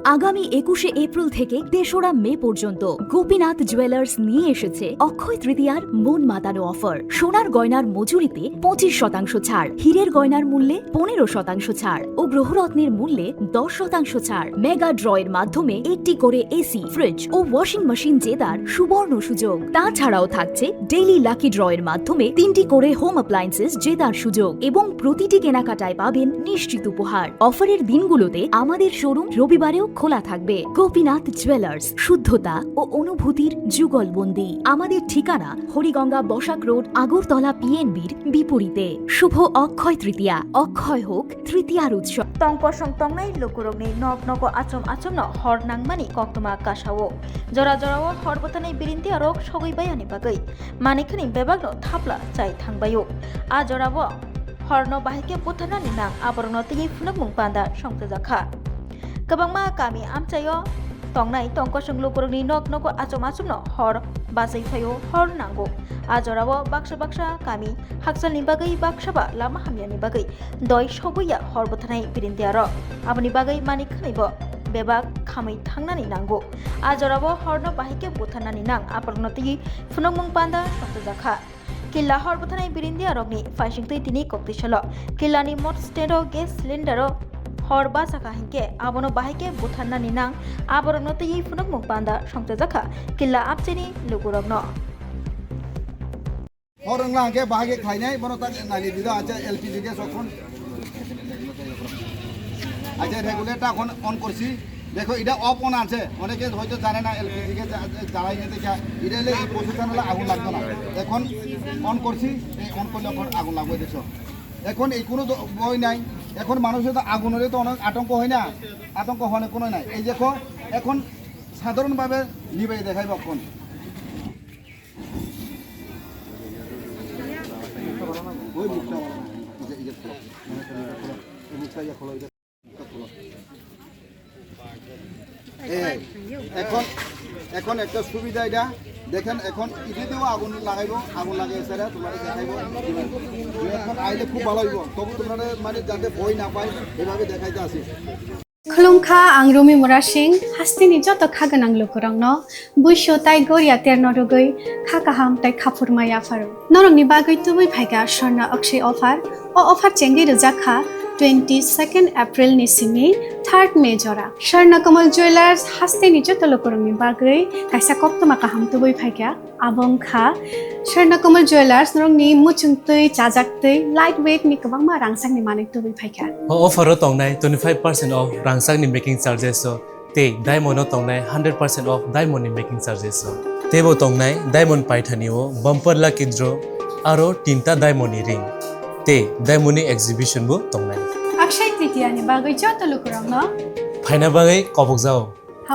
আগামী ২১শে এপ্রিল থেকে ৩রা মে পর্যন্ত গোপীনাথ জুয়েলার্স নিয়ে এসেছে অক্ষয় তৃতীয়ার মন মাতানো অফার। সোনার গয়নার মজুরিতে ২৫% ছাড়, হীরের গয়নার মূল্যে ১৫% ছাড় ও গ্রহরত্নের মূল্যে ১০% ছাড়। মেগা ড্রয়ের মাধ্যমে একটি করে এসি, ফ্রিজ ও ওয়াশিং মেশিন জেতার সুবর্ণ সুযোগ। তাছাড়াও থাকছে ডেইলি লাকি ড্রয়ের মাধ্যমে ৩টি করে হোম অ্যাপ্লায়েন্সেস জেতার সুযোগ এবং প্রতিটি কেনাকাটায় পাবেন নিশ্চিত উপহার। অফারের দিনগুলোতে আমাদের শোরুম রবিবারেও খোলা থাকবে। গোপীনাথ জুয়েলার্স, শুদ্ধতা ও অনুভূতির যুগলবন্দি। আমাদের ঠিকানা হরিগঙ্গা বসাক রোড, আগরতলা পিএনবির বিপরীতে। শুভ অক্ষয় তৃতীয়া, অক্ষয় হোক তৃতীয়ার উৎসব। তংপসং তংনাই লুকুরগনি নগ নগ আচম আচমন হর নাংমানি কক্তমা কাসাও জরা জরাও হরবতানাই বিরিন্তি আরক সগৈबायानि बागै मानिखनि बेबागनो थाब्ला चाय थांबायो आ जराबो हरनो बाहायके बुथानानि नां आबरनो तिगि फुनक मुंपान्दा संतजाखा गोबांमा गामि आमचायो तंनाय तंकसं लुकुरगनि नग नग आचम आचमन हर बाजै फायो हर नांगौ आ जराबो बाक्सा बाक्सा गामि हाकसालनि बागै बाक्साबा लामा हामयानि बागै दय सगैया हरबतानाय बिरिन्ति आरो आबनि बागै मानिखनिबो बेबाग खामै थांनानै नांगौ आ जराबो हरनो बाहायके बुथानानि नां आबरनो तिगि फुनक मुंपान्दा संतजाखा किल्ला हरबतानाय बिरिन्ति आरगनि फाइसिंतै तिनि कक्तिसल किल्लानि मट स्टेन्ड गेस सिलिन्डार हर बासाखा हिंके आबनो बाहायके बुथानानि नां आबरनो तिगि फुनक मुंपान्दा संतजाखा किल्ला आपचेनि लुगुरगनो और अंगला के बागे खाइने बनो तक नाली दिदा अच्छा एलपीजी के सखन अच्छा रेगुलेटर এখন অন করছি দেখো এটা অফ অন আছে অনেকে হয়তো জানে না এলপিজি কে জ্বালাই নিতে যা ইরেলে এই পজিশন হলে আগুন লাগবে না এখন অন করছি এই অন করলে আগুন লাগবে দেখো এখন এই কোনো ভয় নাই এখন মানুষের তো আগুন হলে তো অনেক আতঙ্ক হয় না আতঙ্ক হলে কোনো নাই এই দেখো এখন সাধারণভাবে নিবাই দেখাইব এখন ওই মুখটা এই মুখটা যা খোলো এখন এখন একটা সুবিধা এটা দেখেন এখন ইটিতেও আগুন লাগাইব আগুন লাগাই এছাড়া তোমার দেখাইব এখন আইলে খুব ভালো হইব তবু তোমরা মানে যাতে ভয় না পায় এভাবে দেখাইতে আসি खुलुमखा आं रमि मुरा सिंह हास्तिनि जत खागोनां लोगोरांनो बुइसो ताइ गरिया तेरनरुगै खाकाहाम ताइ खाफुरमाया फारु नरंनि बागै तुबै फाइगा स्वर्णा अक्षय अफार ओ अफार चेंगि रजाखा 22 एप्रिल निसिमि 3 मे जरा स्वर्ण कमल ज्वेलार्स हास्तिनि जत लोगोरांनि बागै काइसा कप्तमा काहाम तुबै फाइगा आबंखा स्वर्ण कमल ज्वेलार्स नरंनि मुचुंतै चाजाक्तै लाइट वेट नि गोबांमा रांसांनि माने तुबै फाइगा अफारो तंनाय 25% ऑफ रांसांनि मेकिंग चार्जेस ते डायमंड तंनाय 100% ऑफ डायमंड नि मेकिंग चार्जेस तेबो तंनाय डायमंड पाइथानिओ बम्पर लाकी ड्र आरो 3टा डायमंड नि रिंग ते डायमंड नि एक्जिबिशन बो तंनाय अक्षय तृतीया नि बागै जत लोगोरांनो फाइना बागै कबक जाओ